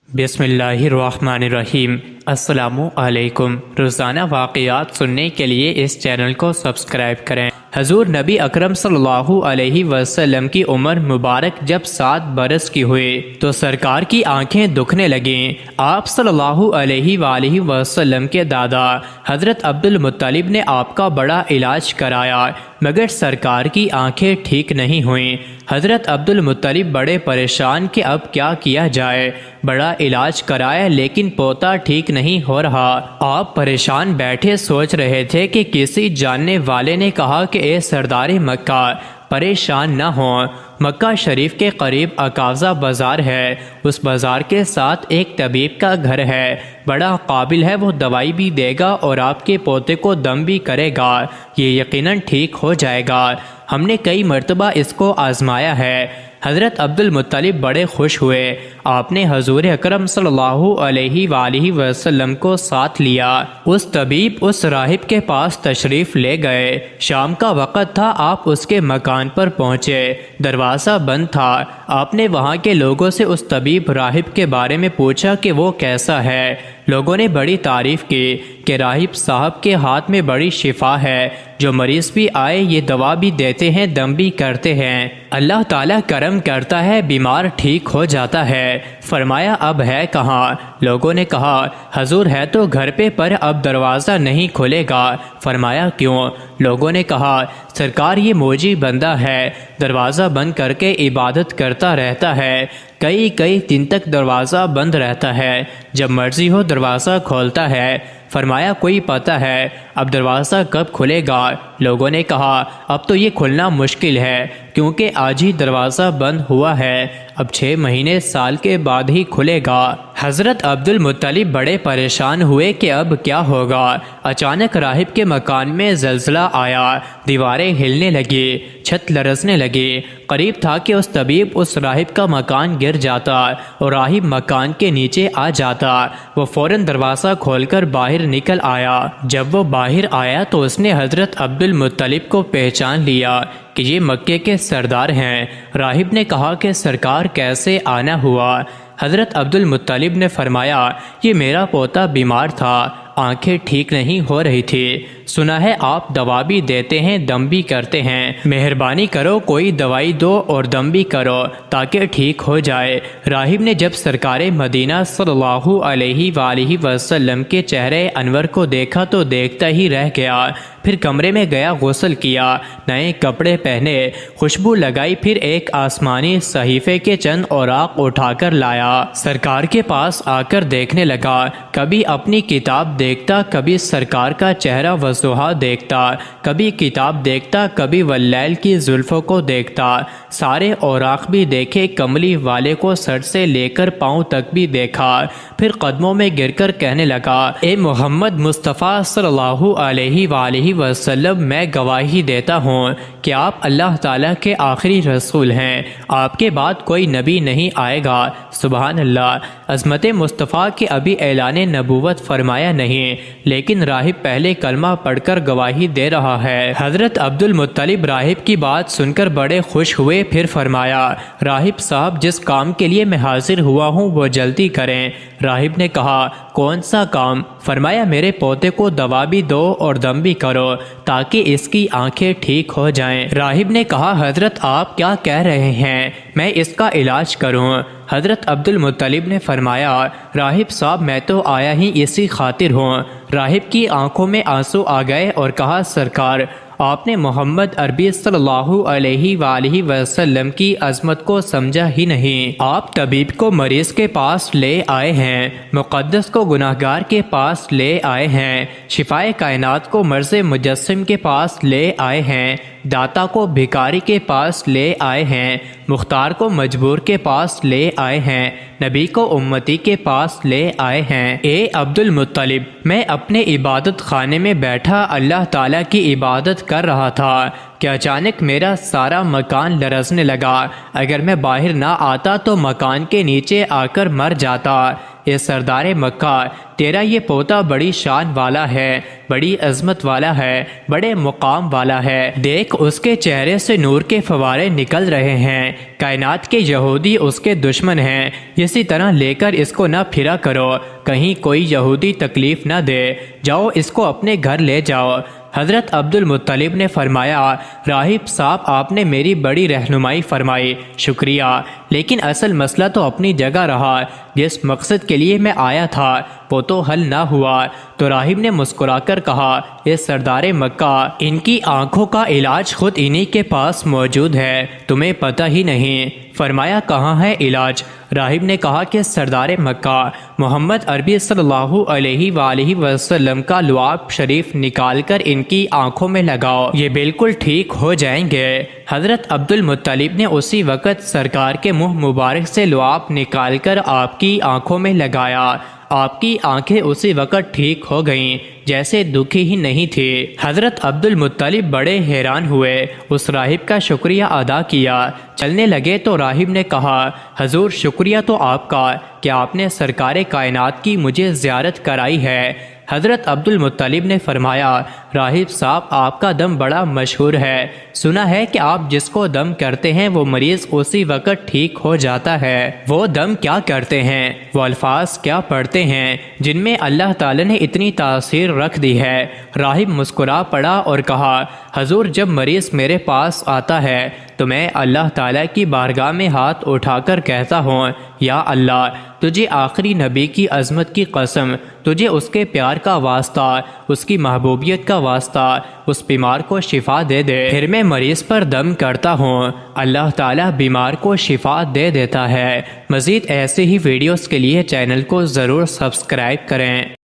بسم اللہ الرحمن الرحیم۔ السلام علیکم۔ روزانہ واقعات سننے کے لیے اس چینل کو سبسکرائب کریں۔ حضور نبی اکرم صلی اللہ علیہ وسلم کی عمر مبارک جب 7 برس کی ہوئی تو سرکار کی آنکھیں دکھنے لگیں۔ آپ صلی اللہ علیہ وآلہ وسلم کے دادا حضرت عبد المطلب نے آپ کا بڑا علاج کرایا مگر سرکار کی آنکھیں ٹھیک نہیں ہوئیں۔ حضرت عبد المطلب بڑے پریشان کہ اب کیا کیا جائے۔ بڑا علاج کرایا لیکن پوتا ٹھیک نہیں ہو رہا۔ آپ پریشان بیٹھے سوچ رہے تھے کہ کسی جاننے والے نے کہا کہ اے سردار مکہ پریشان نہ ہوں، مکہ شریف کے قریب عکاظہ بازار ہے، اس بازار کے ساتھ ایک طبیب کا گھر ہے، بڑا قابل ہے، وہ دوائی بھی دے گا اور آپ کے پوتے کو دم بھی کرے گا، یہ یقیناً ٹھیک ہو جائے گا۔ ہم نے کئی مرتبہ اس کو آزمایا ہے۔ حضرت عبد المطلب بڑے خوش ہوئے۔ آپ نے حضور اکرم صلی اللہ علیہ وآلہ وسلم کو ساتھ لیا۔ اس طبیب اس راہب کے پاس تشریف لے گئے۔ شام کا وقت تھا، آپ اس کے مکان پر پہنچے، دروازہ بند تھا۔ آپ نے وہاں کے لوگوں سے اس طبیب راہب کے بارے میں پوچھا کہ وہ کیسا ہے۔ لوگوں نے بڑی تعریف کی کہ راہب صاحب کے ہاتھ میں بڑی شفا ہے، جو مریض بھی آئے یہ دوا بھی دیتے ہیں، دم بھی کرتے ہیں، اللہ تعالیٰ کرم کرتا ہے، بیمار ٹھیک ہو جاتا ہے۔ فرمایا اب ہے کہاں؟ لوگوں نے کہا حضور ہے تو گھر پہ پر اب دروازہ نہیں کھلے گا۔ فرمایا کیوں؟ لوگوں نے کہا سرکار یہ موجی بندہ ہے، دروازہ بند کر کے عبادت کرتا رہتا ہے، کئی دن تک دروازہ بند رہتا ہے، جب مرضی ہو دروازہ کھولتا ہے۔ فرمایا کوئی پتہ ہے اب دروازہ کب کھلے گا؟ لوگوں نے کہا اب تو یہ کھلنا مشکل ہے کیونکہ آج ہی دروازہ بند ہوا ہے، اب 6 مہینے سال کے بعد ہی کھلے گا۔ حضرت عبد المطلب بڑے پریشان ہوئے کہ اب کیا ہوگا۔ اچانک راہب کے مکان میں زلزلہ آیا، دیواریں ہلنے لگی، چھت لرزنے لگی۔ قریب تھا کہ اس طبیب اس راہب کا مکان گر جاتا اور راہب مکان کے نیچے آ جاتا۔ وہ فوراً دروازہ کھول کر باہر نکل آیا۔ جب وہ باہر آیا تو اس نے حضرت عبد المطلب کو پہچان لیا کہ یہ مکے کے سردار ہیں۔ راہب نے کہا کہ سرکار کیسے آنا ہوا؟ حضرت عبد المطلب نے فرمایا یہ میرا پوتا بیمار تھا، آنکھیں ٹھیک نہیں ہو رہی تھی، سنا ہے آپ دوا بھی دیتے ہیں، دم بھی کرتے ہیں، مہربانی کرو کوئی دوائی دو اور دم بھی کرو تاکہ ٹھیک ہو جائے۔ راہب نے جب سرکار مدینہ صلی اللہ علیہ وآلہ وسلم کے چہرے انور کو دیکھا تو دیکھتا ہی رہ گیا۔ پھر کمرے میں گیا، غسل کیا، نئے کپڑے پہنے، خوشبو لگائی، پھر ایک آسمانی صحیفے کے چند اوراق اٹھا کر لایا۔ سرکار کے پاس آ کر دیکھنے لگا، کبھی اپنی کتاب دیکھتا، کبھی سرکار کا چہرہ وضحا دیکھتا، کبھی کتاب دیکھتا، کبھی واللیل کی زلفوں کو دیکھتا۔ سارے اوراق بھی دیکھے، کملی والے کو سر سے لے کر پاؤں تک بھی دیکھا، پھر قدموں میں گر کر کہنے لگا اے محمد مصطفیٰ صلی اللہ علیہ وآلہ وسلم، میں گواہی دیتا ہوں کہ آپ اللہ تعالیٰ کے آخری رسول ہیں، آپ کے بعد کوئی نبی نہیں آئے گا۔ سبحان اللہ۔ عظمت مصطفیٰ کے ابھی اعلان نبوت فرمایا نہیں لیکن راہب پہلے کلمہ پڑھ کر گواہی دے رہا ہے۔ حضرت عبد المطلب راہب کی بات سن کر بڑے خوش ہوئے، پھر فرمایا راہب صاحب جس کام کے لیے میں حاضر ہوا ہوں وہ جلدی کریں۔ راہب نے کہا کون سا کام؟ فرمایا میرے پوتے کو دوا بھی دو اور دم بھی کرو تاکہ اس کی آنکھیں ٹھیک ہو جائیں۔ راہب نے کہا حضرت آپ کیا کہہ رہے ہیں، میں اس کا علاج کروں؟ حضرت عبد المطلب نے فرمایا راہب صاحب میں تو آیا ہی اسی خاطر ہوں۔ راہب کی آنکھوں میں آنسو آ گئے اور کہا سرکار آپ نے محمد عربی صلی اللہ علیہ وآلہ وسلم کی عظمت کو سمجھا ہی نہیں۔ آپ طبیب کو مریض کے پاس لے آئے ہیں، مقدس کو گناہگار کے پاس لے آئے ہیں، شفائے کائنات کو مرض مجسم کے پاس لے آئے ہیں، داتا کو بھکاری کے پاس لے آئے ہیں، مختار کو مجبور کے پاس لے آئے ہیں، نبی کو امتی کے پاس لے آئے ہیں۔ اے عبد المطلب میں اپنے عبادت خانے میں بیٹھا اللہ تعالیٰ کی عبادت کر رہا تھا کہ اچانک میرا سارا مکان لرزنے لگا، اگر میں باہر نہ آتا تو مکان کے نیچے آ کر مر جاتا۔ اے سردار مکہ، تیرا یہ پوتا بڑی شان والا ہے، بڑی عظمت والا ہے، بڑے مقام والا ہے، دیکھ اس کے چہرے سے نور کے فوارے نکل رہے ہیں، کائنات کے یہودی اس کے دشمن ہیں، اسی طرح لے کر اس کو نہ پھرا کرو، کہیں کوئی یہودی تکلیف نہ دے، جاؤ اس کو اپنے گھر لے جاؤ۔ حضرت عبد المطلب نے فرمایا، راہب صاحب آپ نے میری بڑی رہنمائی فرمائی، شکریہ، لیکن اصل مسئلہ تو اپنی جگہ رہا، جس مقصد کے لیے میں آیا تھا وہ تو حل نہ ہوا۔ تو راہب نے مسکرا کر کہا، اے سردار مکہ، ان کی آنکھوں کا علاج خود انہی کے پاس موجود ہے، تمہیں پتہ ہی نہیں۔ فرمایا، کہاں ہے علاج؟ راہب نے کہا کہ سردار مکہ، محمد عربی صلی اللہ علیہ وآلہ وسلم کا لعاب شریف نکال کر ان کی آنکھوں میں لگاؤ، یہ بالکل ٹھیک ہو جائیں گے۔ حضرت عبد المطلب نے اسی وقت سرکار کے منہ مبارک سے لعاب نکال کر آپ کی آنکھوں میں لگایا، آپ کی آنکھیں اسی وقت ٹھیک ہو گئیں جیسے دکھی ہی نہیں تھی۔ حضرت عبد المطلب بڑے حیران ہوئے، اس راہب کا شکریہ ادا کیا، چلنے لگے تو راہب نے کہا، حضور شکریہ تو آپ کا کہ آپ نے سرکار کائنات کی مجھے زیارت کرائی ہے۔ حضرت عبد المطلب نے فرمایا، راہب صاحب آپ کا دم بڑا مشہور ہے، سنا ہے کہ آپ جس کو دم کرتے ہیں وہ مریض اسی وقت ٹھیک ہو جاتا ہے، وہ دم کیا کرتے ہیں، وہ الفاظ کیا پڑھتے ہیں جن میں اللہ تعالی نے اتنی تاثیر رکھ دی ہے؟ راہب مسکرا پڑا اور کہا، حضور جب مریض میرے پاس آتا ہے تو میں اللہ تعالیٰ کی بارگاہ میں ہاتھ اٹھا کر کہتا ہوں، یا اللہ، تجھے آخری نبی کی عظمت کی قسم، تجھے اس کے پیار کا واسطہ، اس کی محبوبیت کا واسطہ، اس بیمار کو شفا دے دے۔ پھر میں مریض پر دم کرتا ہوں، اللہ تعالیٰ بیمار کو شفا دے دیتا ہے۔ مزید ایسے ہی ویڈیوز کے لیے چینل کو ضرور سبسکرائب کریں۔